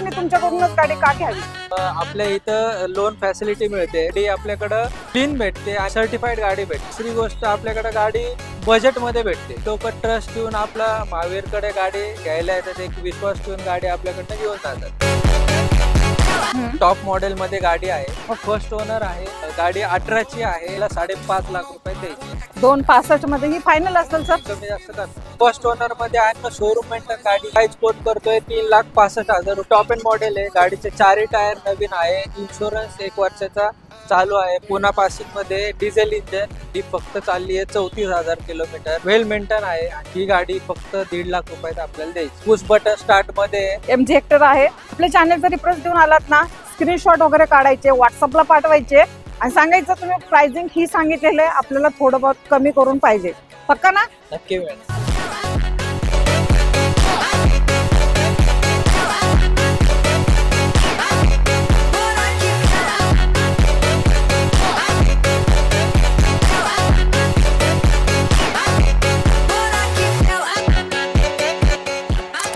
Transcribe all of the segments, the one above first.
मी तुमच्याकडूनच गाडी का घ्यावी? आपल्या इथं लोन फॅसिलिटी मिळते, ती आपल्याकडं क्लीन भेटते आणि सर्टिफाईड गाडी भेटते. दुसरी गोष्ट आपल्याकडे गाडी बजेट मध्ये भेटते. लोक ट्रस्ट ठेवून आपला महावीरकडे गाडी घ्यायला येतात, एक विश्वास ठेवून गाडी आपल्याकडनं घेऊन जातात. टॉप मॉडेल मध्ये गाडी आहे, फर्स्ट ओनर आहे, गाडी 18 ची आहे, याला 5.5 लाख रुपये द्यायचे. 2.65 मध्ये ही फायनल असेल सर? कमी जास्त कर. फर्स्ट ओनर मध्ये आहे, शोरूम मेंटेन गाडी प्राइस कोट करतोय 3,65,000. टॉप एंड मॉडेल आहे, गाडीचे 4 टायर नवीन आहे, इन्शुरन्स 1 वर्षाचा चालू आहे. पुणे पासिंग मध्ये डिझेल इंजन, ही फक्त चालली आहे 34,000 किलोमीटर. वेल मेंटेन आहे. ही गाडी फक्त 1.5 लाख रुपयात आपल्याला द्यायची. पुश बटन स्टार्ट मध्ये MG हेक्टर आहे. आपल्या चॅनलचा रिफरन्स देऊन आलात ना, स्क्रीनशॉट वगैरे काढायचे, व्हॉट्सअपला पाठवायचे आणि सांगायचं तुम्ही प्राइसिंग ही सांगितलेलं आहे, आपल्याला थोडं बहुत कमी करून पाहिजे. पक्का ना? नक्की मिळेल.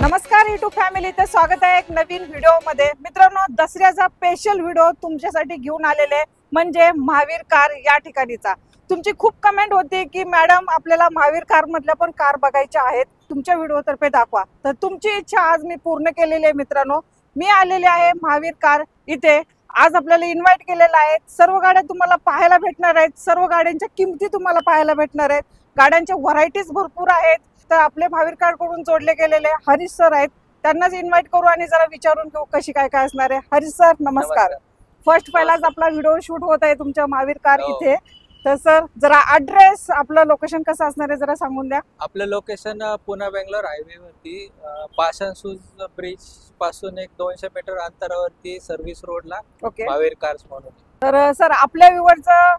नमस्कार YouTube फॅमिलीचं स्वागत आहे एक नवीन व्हिडिओ मध्ये. मित्रांनो, दसऱ्याचा स्पेशल व्हिडिओ तुमच्यासाठी घेऊन आलेले म्हणजे महावीर कार या ठिकाणीचा. तुमची खूप कमेंट होती की मॅडम आपल्याला महावीर कार मधल्या पण कार बघायच्या आहेत, तुमच्या व्हिडिओ तर्फे दाखवा. तर तुमची इच्छा आज मी पूर्ण केलेली आहे. मित्रांनो, मी आलेले आहे महावीर कार इथे. आज आपल्याला इन्व्हाइट केलेलं आहे. सर्व गाड्या तुम्हाला पाहायला भेटणार आहेत, सर्व गाड्यांच्या किमती तुम्हाला पाहायला भेटणार आहेत. गाड्यांच्या व्हरायटीज भरपूर आहेत. तर आपले महावीर कार कडून जोडले गेलेले हरीश सर आहेत, त्यांनाच इन्व्हाइट करू आणि जरा विचारून घेऊ कशी काय काय असणार आहे. हरीश सर नमस्कार. फर्स्ट पहिलाच आपला व्हिडिओ शूट होत आहे तुमच्या महावीर कार इथे. तर सर जरा ऍड्रेस, आपलं लोकेशन कसं असणार आहे जरा सांगून द्या. आपलं लोकेशन पुणे बेंगलोर हायवे वरती, पाषाणसूज ब्रिज पासून एक 200 मीटर अंतरावरती सर्व्हिस रोडला महावीर कार्स म्हणून. तर सर आपल्या व्ह्यूअरचा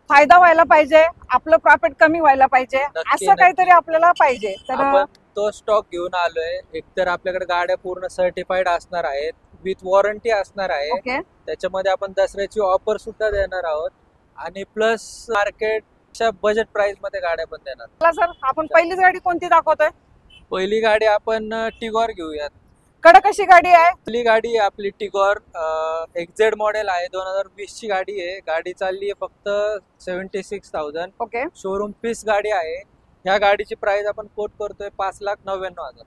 फायदा व्हायला पाहिजे, आपलं प्रॉफिट कमी व्हायला पाहिजे, असं काहीतरी आपल्याला पाहिजे. तर आपण तो स्टॉक घेऊन आलोय. एकतर आपल्याकडे गाड्या पूर्ण सर्टिफाईड असणार आहेत, विथ वॉरंटी असणार आहे. त्याच्यामध्ये आपण दसऱ्याची ऑफर सुद्धा देणार आहोत आणि प्लस मार्केटच्या बजेट प्राइस मध्ये गाड्या पण देणार. सर आपण पहिलीच गाडी कोणती दाखवतोय? पहिली गाडी आपण टिगॉर घेऊयात. कडे कशी गाडी आहे? पहिली गाडी आपली टिगॉर XZ मॉडेल आहे, 2020 ची गाडी आहे. गाडी चालली आहे फक्त 76,000. शोरूम पीस गाडी आहे. ह्या गाडीची प्राइस आपण कोट करतोय 5,99,000.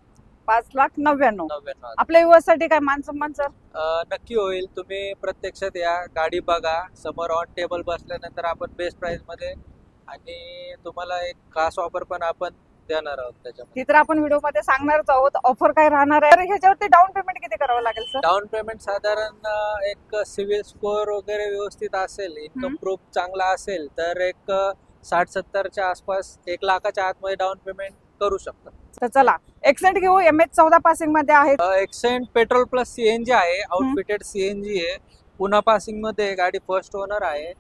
5,99,000. आपल्या युवासाठी काय मान सन्मान सर? नक्की होईल. तुम्ही प्रत्यक्षात या, गाडी बघा, समोर ऑन टेबल बसल्यानंतर आपण बेस्ट प्राइस मध्ये आणि तुम्हाला एक खास ऑफर पण आपण देणार आहोत. त्याच्यामध्ये ती तर आपण व्हिडिओ मध्ये सांगणारच आहोत ऑफर काय राहणार आहे. ह्याच्यावरती डाऊन पेमेंट किती करावं लागेल सर? डाऊन पेमेंट साधारण एक सिव्हिल स्कोअर वगैरे व्यवस्थित असेल, इन्कम प्रूफ चांगला असेल तर एक 60-70च्या आसपास, 1 लाखाच्या आतमध्ये डाऊन पेमेंट करू शकता. तर चला एक्सेंट घेऊ. MH14 पासिंग मध्ये आहे. एक्सेंट पेट्रोल प्लस CNG आहे, आउटफिटेड CNG आहे. पुणे पासिंग मध्ये गाडी फर्स्ट ओनर आहे.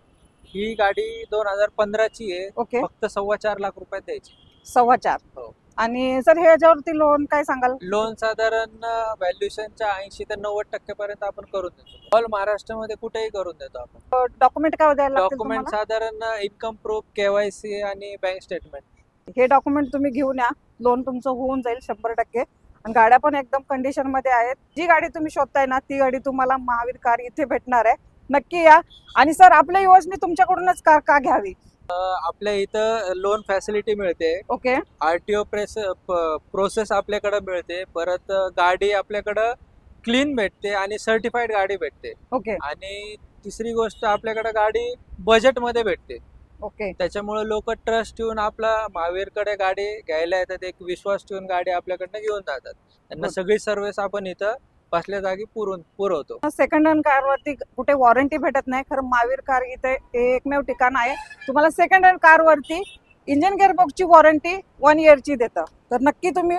ही गाडी 2015 ची आहे. फक्त 4.25 लाख रुपयात द्यायची. 4.25. आणि सर ह्याच्यावरती लोन काय सांगाल? लोन साधारण व्हॅल्युएशनच्या 80 ते 90% पर्यंत आपण करून देतो. ऑल महाराष्ट्रामध्ये कुठेही करून देतो आपण. डॉक्युमेंट काय द्यायला लागतील? डॉक्युमेंट साधारण इन्कम प्रूफ, KYC आणि बँक स्टेटमेंट. हे डॉक्युमेंट तुम्ही घेऊन या, लोन तुमचं होऊन जाईल 100%. आणि गाड्या पण एकदम कंडिशन मध्ये आहेत. जी गाडी तुम्ही शोधताय ना, ती गाडी तुम्हाला महावीर कार इथे भेटणार आहे. नक्की या. आणि सर आपल्या युवसनी तुमच्याकडूनच कार का घ्यावी? आपल्या इथं लोन फॅसिलिटी मिळते. RTO प्रोसेस आपल्याकडे मिळते. परत गाडी आपल्याकडं क्लीन भेटते आणि सर्टिफाईड गाडी भेटते. आणि तिसरी गोष्ट आपल्याकडे गाडी बजेट मध्ये भेटते. त्याच्यामुळे लोक ट्रस्ट ठेवून आपला महावीरकडे गाडी घ्यायला येतात, एक विश्वास ठेवून गाडी आपल्याकडनं घेऊन जातात. त्यांना सगळी सर्व्हिस आपण इथं बसल्या जागी पुरवतो. सेकंड हँड कार वरती कुठे वॉरंटी भेटत नाही. खरं महावीर कार इथे एकमेव ठिकाण आहे तुम्हाला सेकंड हँड कार वरती इंजिन गिअरबॉक्सची वॉरंटी 1 इयरची देतं. तर नक्की तुम्ही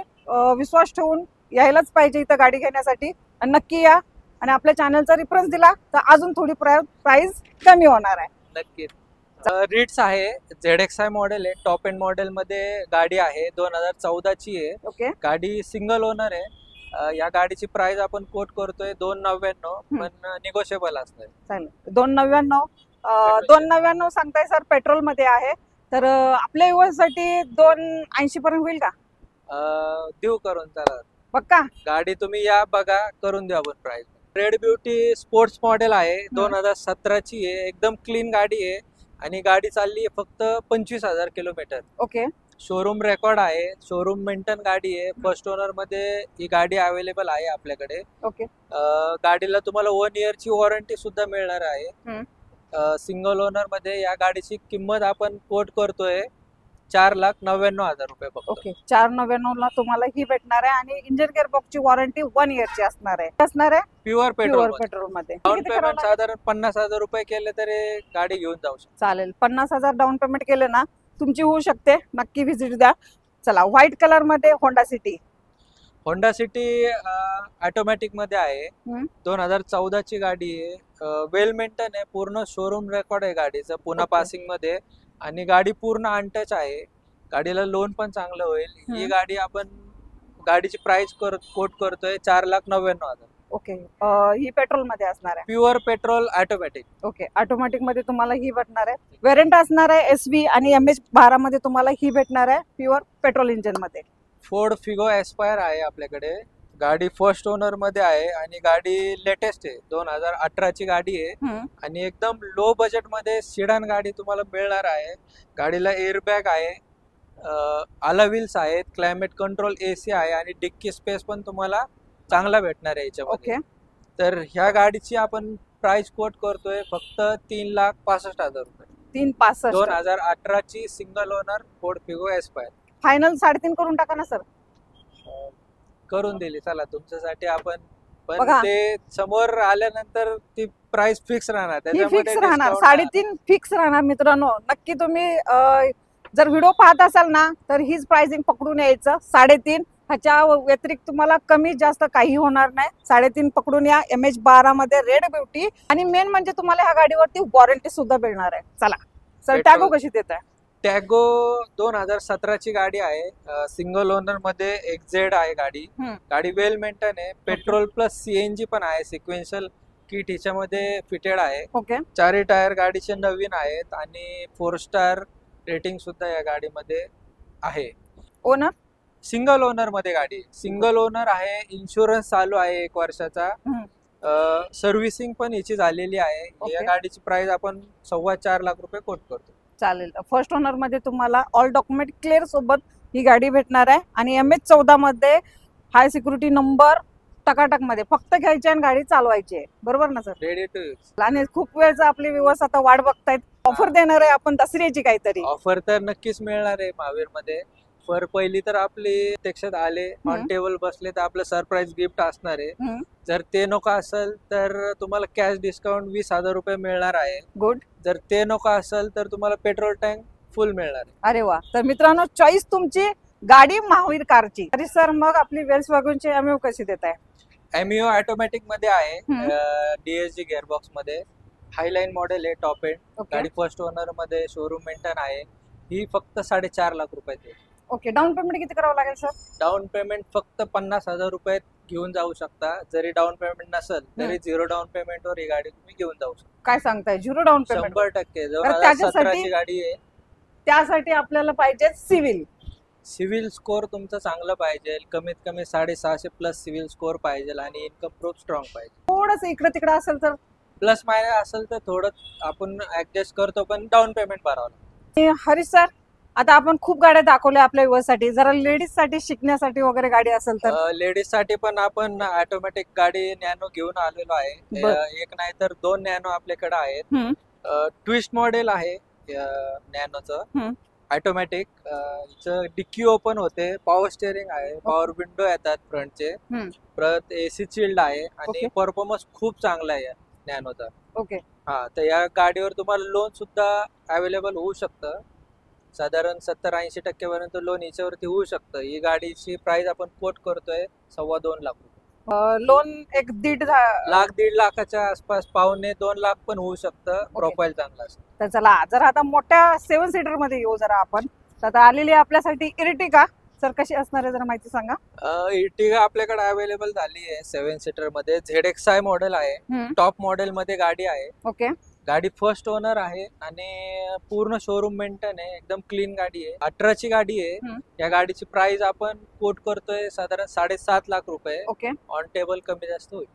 विश्वास ठेवून यायलाच पाहिजे इथं गाडी घेण्यासाठी. आणि नक्की या. आणि आपल्या चॅनलचा रेफरन्स दिला तर अजून थोडी प्राइस कमी होणार आहे. नक्कीच. रिट्स आहे, ZXi मॉडेल आहे, टॉप एंड मॉडेल मध्ये गाडी आहे, 2014 ची आहे. गाडी सिंगल ओनर आहे. या गाडीची प्राइस आपण कोट करतोय 2,99,000, पण निगोशिएबल असणार. चालेल. 2,99,000 सांगताय सर, पेट्रोल मध्ये आहे. तर आपल्या युवासाठी 2,80 पर्यंत होईल का? देऊ करून. चला पक्का गाडी तुम्ही या बघा, करून देऊ आपण price. Red beauty sports model आहे, 2017ची आहे, एकदम क्लीन गाडी आहे आणि गाडी चालली आहे फक्त 25,000 किलोमीटर. ओके. शोरूम रेकॉर्ड आहे, शोरूम मेंटेन गाडी आहे. फर्स्ट ओनर मध्ये ही गाडी अवेलेबल आहे आपल्याकडे. ओके. गाडीला तुम्हाला 1 इयरची वॉरंटी सुद्धा मिळणार आहे. सिंगल ओनर मध्ये या गाडीची किंमत आपण कोट करतोय 4,99,000 रुपये फक्त. ओके. 4,99,000 ला तुम्हाला ही भेटणार आहे आणि इंजिन गिअरबॉक्सची वॉरंटी 1 इयरची असणार आहे. Pure pure petrol. पेट्रोल मध्ये डाऊन पेमेंट साधारण 50,000 रुपये केले तरी गाडी घेऊन जाऊ शकतो. चालेल. 50,000 डाऊन पेमेंट केले ना तुमची होऊ शकते. नक्की व्हिजिट द्या. चला, व्हाईट कलर मध्ये Honda city. Honda city automatic मध्ये आहे, 2014ची गाडी आहे. वेल मेंटेन आहे, पूर्ण शोरूम रेकॉर्ड आहे गाडीचं, पुन्हा पासिंग मध्ये, आणि गाडी पूर्ण अनटच आहे. गाडीला लोन पण चांगलं होईल. ही गाडी आपण गाडीची प्राइस कोट करतोय 4,99,000. ओके. ही पेट्रोल मध्ये असणार आहे, pure petrol automatic. Okay. Automatic मध्ये तुम्हाला ही भेटणार आहे. वेरियंट असणार आहे SV आणि MH12 मध्ये तुम्हाला ही भेटणार आहे प्युअर पेट्रोल इंजिन मध्ये. फोर्ड फिगो एस्पायर आहे आपल्याकडे. गाडी फर्स्ट ओनर मध्ये आहे आणि गाडी लेटेस्ट आहे, 2018ची गाडी आहे आणि एकदम लो बजेट मध्ये सिडान गाडी तुम्हाला मिळणार आहे. गाडीला एअरबॅग आहे, अलॉय व्हील्स आहेत, क्लायमेट कंट्रोल AC आहे आणि डिक्की स्पेस पण तुम्हाला चांगला भेटणार आहे याच्यामध्ये. तर ह्या गाडीची आपण प्राइस कोट करतोय फक्त 3,65,000 रुपये. 3,65,000. 2018ची single owner Ford Figo Aspire. Final 3.5 करून टाका ना सर. करून दिली, चला तुमच्यासाठी आपण. पण बघा, ते समोर आल्यानंतर ती प्राइस फिक्स राहणार, फिक्स राहणार. 3.5 फिक्स राहणार. मित्रांनो, नक्की तुम्ही जर व्हिडिओ पाहत असाल ना तर हीच प्राइसिंग पकडून यायचं. 3.5. ह्याच्या व्यतिरिक्त तुम्हाला कमी जास्त काही होणार नाही. 3.5 पकडून या. MH12 मध्ये रेड ब्युटी, आणि मेन म्हणजे तुम्हाला ह्या गाडीवरती वॉरंटी सुद्धा मिळणार आहे. चला सर, टॅगो कशी देत आहे? टॅगो 2017ची गाडी आहे, सिंगल ओनर मध्ये XZ आहे गाडी. गाडी वेल मेंटेन आहे, पेट्रोल प्लस CNG पण आहे. सिक्वेन्शियल किट ह्याच्यामध्ये फिटेड आहे. ओके. 4 टायर गाडीचे नवीन आहेत आणि 4 स्टार रेटिंग सुद्धा या गाडीमध्ये आहे. ओनर सिंगल ओनर मध्ये गाडी, सिंगल ओनर आहे. इन्शुरन्स चालू आहे 1 वर्षाचा. सर्व्हिसिंग पण याची झालेली आहे. या गाडीची प्राइस आपण 4.25 लाख रुपये कोट करतो. चालेल. फर्स्ट ओनर मध्ये तुम्हाला ऑल डॉक्युमेंट क्लिअर सोबत ही गाडी भेटणार आहे आणि MH14 मध्ये हाय सिक्युरिटी नंबर टकाटक मध्ये. फक्त घ्यायची आणि गाडी चालवायची आहे, बरोबर ना सर? Ready to use. आणि खूप वेळचा आपले व्ह्यूअर्स आता वाट बघतायत. ऑफर देणार आहे आपण दसऱ्याची काहीतरी. ऑफर तर नक्कीच मिळणार आहे महावीर मध्ये. पहिली तर आपली प्रत्यक्षात आले, ऑन टेबल बसले तर आपलं सरप्राईज गिफ्ट असणार आहे. जर ते नको असेल तर तुम्हाला कॅश डिस्काउंट 20,000 रुपये मिळणार आहे. गुड. जर ते नको असेल तर तुम्हाला पेट्रोल टँक फुल मिळणार आहे. अरे वा. तर मित्रांनो, चॉईस तुमची, गाडी महावीर कारची. अरे सर, मग आपली वेल्स वॅगनची एमयू कशी देत आहे? एमयू ऑटोमॅटिक मध्ये आहे, DSG गिअरबॉक्स मध्ये. हायलाईन मॉडेल आहे, टॉप एंड. गाडी फर्स्ट ओनर मध्ये, शोरूम मेंटेन आहे. ही फक्त 4.5 लाख रुपये. ओके. डाऊन पेमेंट किती करावं लागेल सर? डाऊन पेमेंट फक्त 50,000 रुपये घेऊन जाऊ शकता. जरी डाऊन पेमेंट नसेल तरी 0 डाऊन पेमेंट वर ही गाडी तुम्ही घेऊन जाऊ शकता. काय सांगताय? 0 डाऊन पेमेंट? 100%. 2017ची गाडी आहे. त्यासाठी आपल्याला पाहिजे सिव्हिल स्कोर तुमचं चांगलं पाहिजे. कमीत कमी 650 प्लस सिव्हिल स्कोर पाहिजे आणि इन्कम प्रूफ स्ट्रॉंग पाहिजे. थोडस इकडे तिकडे असेल तर, प्लस मायनस असेल तर थोडं आपण ऍडजस्ट करतो, पण डाऊन पेमेंट भरावं लागतं. हरीश सर, आता आपण खूप गाड्या दाखवल्या आपल्या व्यवसायासाठी. जरा लेडीज साठी शिकण्यासाठी वगैरे गाडी असेल तर? लेडीज साठी पण आपण ऑटोमॅटिक गाडी नॅनो घेऊन आलेलो आहे. एक नाही तर 2 नॅनो आपल्याकडे आहेत. ट्विस्ट मॉडेल आहे नॅनोचं, ऑटोमॅटिक. डिक्की ओपन होते, पॉवर स्टेअरिंग आहे, पॉवर विंडो येतात फ्रंटचे, परत AC चिल्ड आहे आणि परफॉर्मन्स खूप चांगला आहे नॅनोचा. ओके. हा, तर या गाडीवर तुम्हाला लोन सुद्धा अवेलेबल होऊ शकतं. साधारण 70-80% पर्यंत लोन याच्यावरती होऊ शकतं. ही गाडीची प्राइस आपण कोट करतोय 2.25 लाख रुपये. लोन 1.5 लाखाच्या आसपास, 1.25-2 लाख पण होऊ शकतं. प्रोफाईल चांगला असतं. तर चला, जर आता मोठ्या 7 सीटर मध्ये येऊ जरा आपण. आता आलेली आपल्यासाठी इर्टिगा. सर, कशी असणार आहे जरा माहिती सांगा. इर्टिगा आपल्याकडे अवेलेबल झाली आहे 7 सीटर मध्ये. ZXi मॉडेल आहे, टॉप मॉडेल मध्ये गाडी आहे. ओके. गाडी फर्स्ट ओनर आहे आणि पूर्ण शोरूम मेंटेन आहे, एकदम क्लीन गाडी आहे. 18ची गाडी आहे. या गाडीची प्राइस आपण कोट करतोय साधारण 7.5 लाख रुपये. ओके, ऑन टेबल कमी जास्त होईल.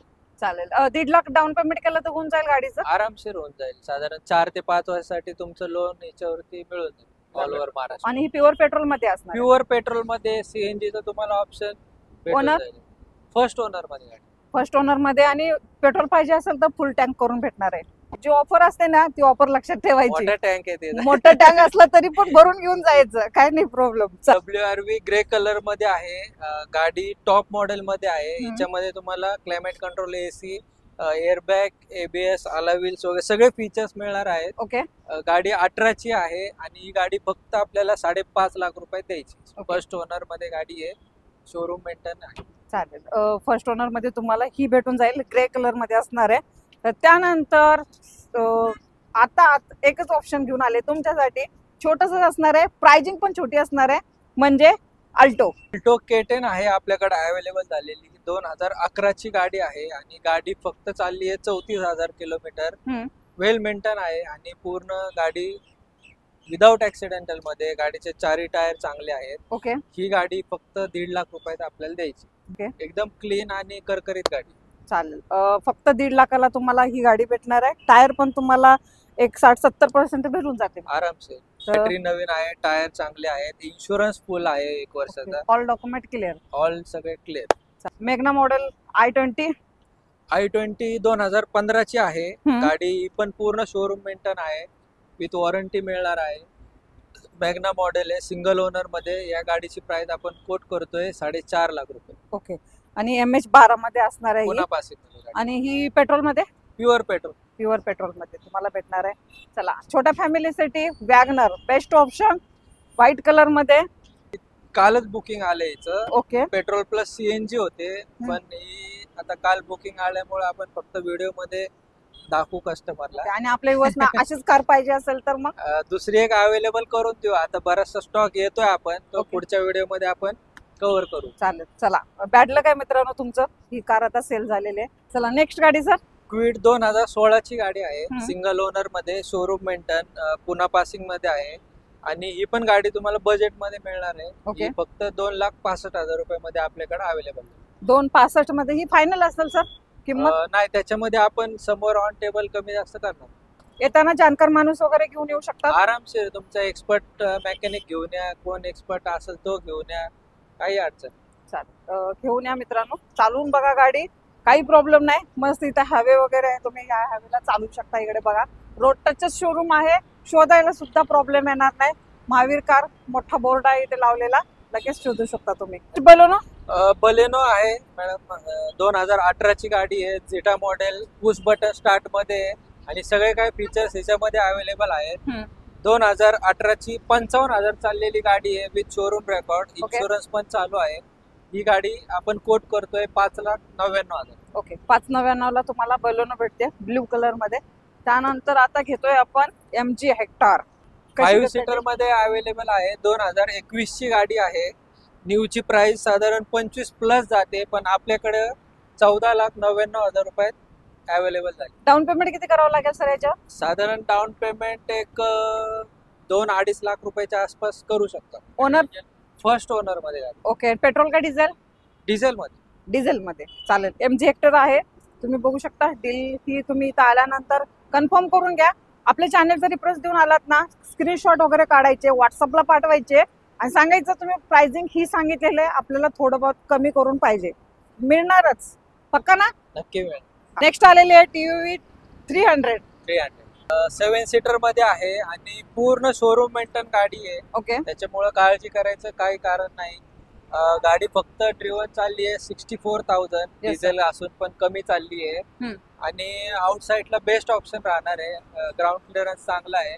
चालेल. 1.5 लाख डाऊन पेमेंट केलं तर होऊन जाईल गाडीचं? आरामशीर होऊन जाईल. साधारण 4 ते 5 वर्षासाठी तुमचं लोन याच्यावरती मिळून जाईल ऑल ओव्हर महाराष्ट्र. आणि ही प्युअर पेट्रोल मध्ये असणार? प्युअर पेट्रोल मध्ये, सीएनजीचं तुम्हाला ऑप्शन भेटून जाईल. फर्स्ट ओनर मध्ये गाडी. फर्स्ट ओनर मध्ये, आणि पेट्रोल पाहिजे असेल तर फुल टँक करून भेटणार आहे. जी ऑफर असते ना ती ऑफर लक्षात ठेवायची. मोठा टँक आहे ते. मोठा टँक असला तरी पण भरून घेऊन जायचं, काय नाही प्रॉब्लेम. WRV ग्रे कलर मध्ये आहे. गाडी टॉप मॉडेल मध्ये आहे. याच्यामध्ये तुम्हाला climate control, AC, airbag, ABS, alloy wheels वगैरे सगळे फीचर्स मिळणार आहेत. ओके, गाडी 18ची आहे आणि ही गाडी फक्त आपल्याला 5.5 लाख रुपये द्यायची. फर्स्ट ओनर मध्ये गाडी आहे, शोरूम मेंटेन आहे. चालेल. फर्स्ट ओनर मध्ये तुम्हाला ही भेटून जाईल, ग्रे कलर मध्ये असणार आहे. तर त्यानंतर आता एकच ऑप्शन घेऊन आले तुमच्यासाठी, छोटस असणार आहे, प्राइजिंग पण छोटी असणार आहे, म्हणजे अल्टो. K10 आहे आपल्याकडे अवेलेबल झालेली. 2011ची गाडी आहे आणि गाडी फक्त चालली आहे 34,000 किलोमीटर. वेल मेंटेन आहे आणि पूर्ण गाडी विदाउट ऍक्सिडेंटल मध्ये. गाडीचे 4 टायर चांगले आहेत. ओके, ही गाडी फक्त 1.5 लाख रुपयात आपल्याला द्यायची. एकदम क्लीन आणि करकरीत गाडी. चालेल. फक्त 1.5 लाखाला तुम्हाला ही गाडी भेटणार आहे. टायर पण तुम्हाला एक 60-70% भेटून जाते आरामसे. बॅटरी नवीन आहे, टायर चांगले आहेत, इन्शुरन्स फुल आहे 1 वर्षाचा. ऑल डॉक्युमेंट क्लिअर, ऑल सगळे क्लिअर. Magna model i20. i20 2015ची आहे गाडी, पण पूर्ण शोरूम मेंटेन आहे, विथ वॉरंटी मिळणार आहे. मॅग्ना मॉडेल आहे, सिंगल ओनर मध्ये. या गाडीची प्राइस आपण कोट करतोय 4.5 लाख रुपये. ओके, आणि MH12 मध्ये असणार आहे पुन्हा पासिंग. आणि ही पेट्रोल मध्ये? Pure petrol. प्युअर पेट्रोल मध्ये तुम्हाला भेटणार आहे. चला, छोट्या फॅमिलीसाठी WagonR best option, white colour मध्ये. कालच बुकिंग आले हिचं. ओके, पेट्रोल प्लस CNG होते, पण ही आता काल बुकिंग आल्यामुळे आपण फक्त व्हिडिओ मध्ये दाखवू कस्टमरला. आणि आपल्या युवसना अशीच कार पाहिजे असेल तर मग दुसरी एक अवेलेबल करून देऊ. आता बराचसा स्टॉक येतोय, आपण तो पुढच्या व्हिडिओ मध्ये आपण कव्हर करू. चालेल. चला, बॅडलं काय मित्रांनो तुमचं, ही कार आता सेल झालेली आहे. चला नेक्स्ट गाडी सर. क्विड 2016ची गाडी आहे, सिंगल ओनर मध्ये, शोरूम मेंटेन, पुन्हा पासिंग मध्ये आहे. आणि ही पण गाडी तुम्हाला बजेट मध्ये मिळणार आहे. ही फक्त 2,65,000 रुपये मध्ये आपल्याकडे अवेलेबल आहे. 2,65 मध्ये ही फायनल असेल सर किंमत? नाही, त्याच्यामध्ये आपण समोर ऑन टेबल कमी जास्त करणार. येताना जाणकार माणूस वगैरे घेऊन येऊ शकता आरामशीर. तुमचा एक्सपर्ट मेकॅनिक घेऊन या, कोण एक्सपर्ट असेल तो घेऊन या, काही अडचण. चालेल, घेऊन या मित्रांनो, चालवून बघा गाडी, काही प्रॉब्लेम नाही. मस्त इथे हायवे वगैरे आहे, तुम्ही या हायवेला चालू शकता. इकडे बघा, रोड टचच शोरूम आहे, शोधायला सुद्धा प्रॉब्लेम येणार नाही. महावीर कार मोठा बोर्ड आहे इथे लावलेला, लगेच शोधू शकता तुम्ही. बलेनो आहे मॅडम, 2018ची गाडी आहे, झेटा मॉडेल, पुश बटन स्टार्ट मध्ये आणि सगळे काही फीचर्स याच्यामध्ये अवेलेबल आहेत. 2018ची 55,000 चाललेली गाडी आहे, विथ शोरूम रेकॉर्ड, इन्शुरन्स पण चालू आहे. ही गाडी आपण कोट करतोय 5,99,000. ओके, 5,99,000 तुम्हाला बलेनो भेटते ब्ल्यू कलर मध्ये. त्यानंतर आता घेतोय आपण MG हेक्टर. 5 सीटर मध्ये अवेलेबल आहे. 2021ची गाडी आहे. न्यूची प्राइस साधारण 25 प्लस जाते, पण आपल्याकडे 14,99,000 रुपयात अवेलेबल झाली. डाऊन पेमेंट किती करावं लागेल सर याच्यावर? साधारण डाऊन पेमेंट एक 2-2.5 लाख रुपयाच्या आसपास करू शकता. ओनर फर्स्ट ओनर मध्ये गाडी. ओके, पेट्रोल का डिझेल? डिझेल मध्ये. डिझेल मध्ये. चालेल. MG हेक्टर आहे, तुम्ही बघू शकता. डील ही तुम्ही इथं आल्यानंतर कन्फर्म करून घ्या. आपल्या चॅनलचा रिफरन्स देऊन आलात ना, स्क्रीनशॉट वगैरे काढायचे, व्हॉट्सअपला पाठवायचे आणि सांगायचं तुम्ही प्राइसिंग ही सांगितलेलं आहे, आपल्याला थोडं बहुत कमी करून पाहिजे. मिळणारच, पक्का ना? नक्की मिळेल. नेक्स्ट आलेली आहे TUV 300. 7 सीटर मध्ये आहे आणि पूर्ण शोरूम मेंटेन गाडी आहे. ओके, त्याच्यामुळे काळजी करायचं काही कारण नाही. गाडी फक्त ड्रिव्हन चालली आहे 64,000, डिझेल असून पण कमी चालली आहे. आणि आउटसाइडला बेस्ट ऑप्शन राहणार आहे, ग्राउंड क्लिअरन्स चांगला आहे.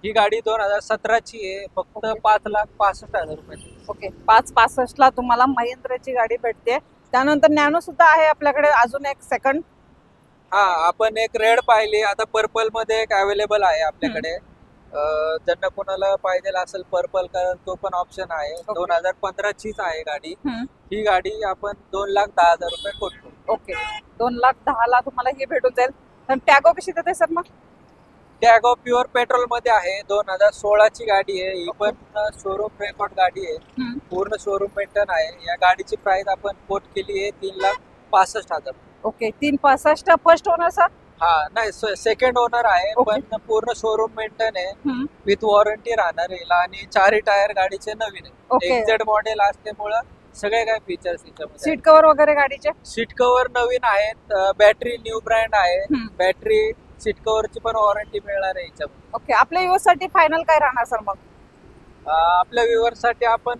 ही गाडी 2017ची आहे, फक्त 5,65,000 रुपये. ओके, 5,65,000 तुम्हाला महिंद्राची गाडी भेटते. त्यानंतर नॅनो सुद्धा आहे आपल्याकडे, अजून एक सेकंड. हा, आपण एक रेड पाहिली, आता पर्पल मध्ये एक अवेलेबल आहे आपल्याकडे. ज्यांना कोणाला पाहिजे असेल पर्पल कलर, तो पण ऑप्शन आहे. 2015चीच आहे गाडी. ही गाडी आपण 2,10,000 रुपये कोट करू. ओके, 2,10,000 तुम्हाला ही भेटून जाईल. तर टॅगो कशी देते सर मग? टॅगो प्युअर पेट्रोल मध्ये आहे, 2016 ची गाडी आहे. ही पण शोरूम रेकॉर्ड गाडी आहे, पूर्ण शोरूम मेंटेन आहे. या गाडीची प्राइस आपण कोट केली आहे 3,65,000. Okay, 3,65,000 first owner sir? हा नाही, सेकंड ओनर आहे, पण पूर्ण शोरूम मेंटेन आहे, विथ वॉरंटी राहणार आहे आणि 4 टायर गाडीचे नवीन आहे. एक्झेड मॉडेल असल्यामुळं सगळे काय फीचर्स याच्यामध्ये. सीट कव्हर वगैरे गाडीचे? सीट कव्हर नवीन आहेत, बॅटरी न्यू ब्रँड आहे, बॅटरी सीट कव्हरची पण वॉरंटी मिळणार आहे याच्यामध्ये. ओके, आपल्या युअर्स साठी फायनल काय राहणार सर मग? आपल्या व्ह्युअर्स साठी आपण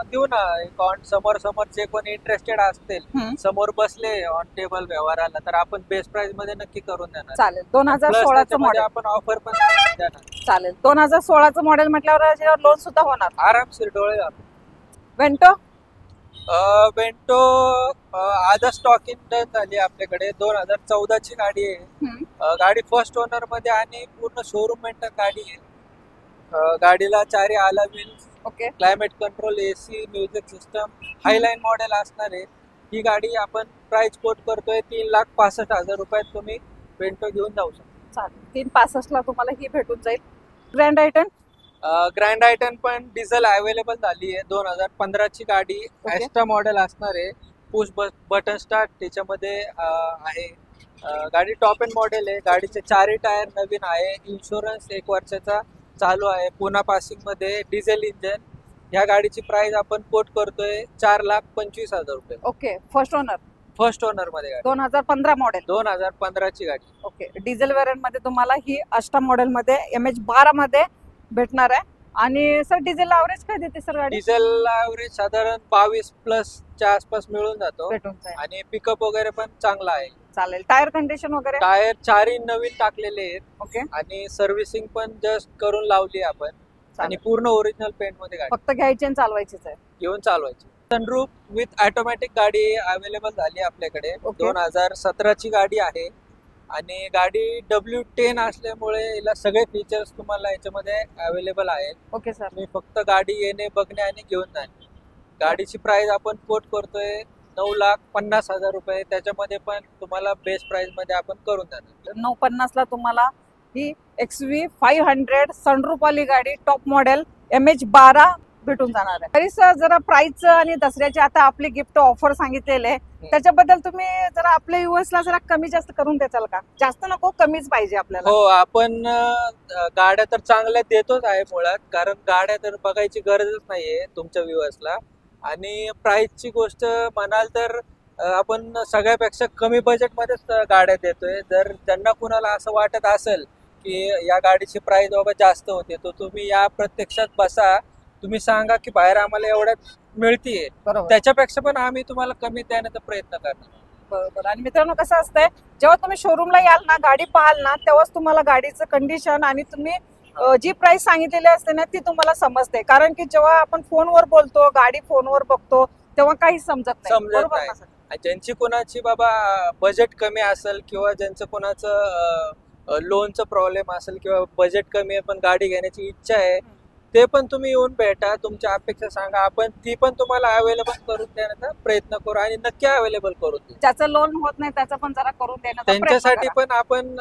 देऊ ना, समोर जे कोणी इंटरेस्टेड असतील, समोर बसले ऑन टेबल व्यवहाराला, तर आपण बेस्ट प्राइस मध्ये नक्की करून देणार. चालेल. 2016चं मॉडेल आपण ऑफर पण देणार. चालेल. 2016चं मॉडेल म्हटल्यावर लोन सुद्धा होणार आरामशीर डोळे. वेंटो? वेंटो आता स्टॉक इन झाली आपल्याकडे. 2014 ची गाडी आहे. गाडी फर्स्ट ओनर मध्ये आणि पूर्ण शोरूम मेंटेन गाडी आहे. गाडीला 4 आला wheels, okay, climate control, AC, music system, highline model असणार आहे. ही गाडी आपण प्राइस कोट करतोय 3,65,000 रुपयात. तुम्ही वेंटो घेऊन जाऊ शकता. चालेल. 3,65,000 ला तुम्हाला ही भेटून जाईल. ग्रँड आयटन? ग्रँड आयटन पण डिझेल अवेलेबल झाली आहे. 2015 ची गाडी, एक्स्ट्रा मॉडेल असणार आहे. पुश बटन स्टार्ट त्याच्यामध्ये आहे. गाडी टॉप एंड मॉडेल आहे. गाडीचे 4 टायर नवीन आहे. इन्शुरन्स 1 वर्षाचा चालू आहे. पुणा पासिंग मध्ये डिझेल इंजन. या गाडीची प्राइस आपण कोट करतोय 4,25,000 रुपये. Okay, first owner? First owner मध्ये गाडी. 2015 मॉडेल? 2015 ची गाडी. ओके, डिझेल व्हेरियंट मध्ये तुम्हाला ही अष्टा मॉडेल मध्ये MH12 मध्ये भेटणार आहे. आणि सर डिझेल ऍव्हरेज काय देते सर गाडी? डिझेल ऍव्हरेज साधारण 22+ आसपास मिळून जातो, भेटून जाईल. आणि पिकअप वगैरे पण चांगला आहे. चालेल. टायर कंडिशन वगैरे? टायर 4 नवीन टाकलेले आहेत. ओके, आणि सर्व्हिसिंग पण जस्ट करून लावली आपण, आणि पूर्ण ओरिजिनल पेंट मध्ये गाडी. फक्त घ्यायची आणि चालवायचीच आहे? घेऊन चालवायची. सनरूफ विथ ऑटोमॅटिक गाडी अवेलेबल झाली आपल्याकडे. 2017 ची गाडी आहे, आणि गाडी W10 असल्यामुळे याला सगळे फीचर्स तुम्हाला याच्यामध्ये अवेलेबल आहेत. Okay sir. तुम्ही फक्त गाडी येणे, बघणे आणि घेऊन जाणे. गाडीची प्राइस आपण कोट करतोय 9,50,000 रुपये. त्याच्यामध्ये पण तुम्हाला बेस्ट प्राइस मध्ये आपण करून देणार. 950 ला तुम्हाला ही XV500 सनरूफ वाली गाडी टॉप मॉडेल MH12 भेटून जाणार आहे. तरी सर जरा प्राइस आणि दसऱ्याची आता आपली गिफ्ट ऑफर सांगितलेले, त्याच्याबद्दल तुम्ही जरा आपल्या युएसला जरा कमी जास्त करून द्याल का? जास्त नको, कमीच पाहिजे आपल्याला. हो, आपण गाड्या तर चांगल्या देतोच आहे मुळात, कारण गाड्या तर बघायची गरजच नाहीये तुमच्या व्ह्युअर्सला. आणि प्राइसची गोष्ट म्हणाल तर आपण सगळ्यापेक्षा कमी बजेटमध्येच गाड्या देतोय. जर ज्यांना कुणाला असं वाटत असेल की या गाडीची प्राइस बाबा जास्त होते, तर तुम्ही या प्रत्यक्षात बसा, तुम्ही सांगा की बाहेर आम्हाला एवढ्यात मिळतीये, त्याच्यापेक्षा पण आम्ही तुम्हाला कमी देण्याचा प्रयत्न करणार. बरोबर. आणि मित्रांनो कसं असतंय, जेव्हा तुम्ही शोरूमला याल ना, गाडी पाहाल ना, तेव्हाच तुम्हाला गाडीचं कंडिशन आणि तुम्ही जी प्राइस सांगितलेली असते ना ती तुम्हाला समजते. कारण की जेव्हा आपण फोनवर बोलतो, गाडी फोनवर बघतो, तेव्हा काही समजत नाही. ज्यांची कोणाची बाबा बजेट कमी असेल, किंवा ज्यांचं कोणाचं लोनचं प्रॉब्लेम असेल, किंवा बजेट कमी आहे पण गाडी घेण्याची इच्छा आहे, ते पण तुम्ही येऊन भेटा, तुमच्या अपेक्षा सांगा, आपण ती पण तुम्हाला अवेलेबल करून देण्याचा प्रयत्न करू, आणि नक्की अवेलेबल करून देऊ. ज्याचं लोन होत नाही त्याचं पण जरा करून देण्याचा त्यांच्यासाठी पण आपण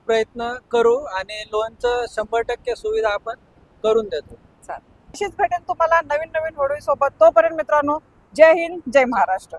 प्रयत्न करू, आणि लोनचं 100% सुविधा आपण करून देतो. अशीच भेटेल तुम्हाला नवीन व्हिडिओ सोबत. तोपर्यंत मित्रांनो, जय हिंद, जय महाराष्ट्र.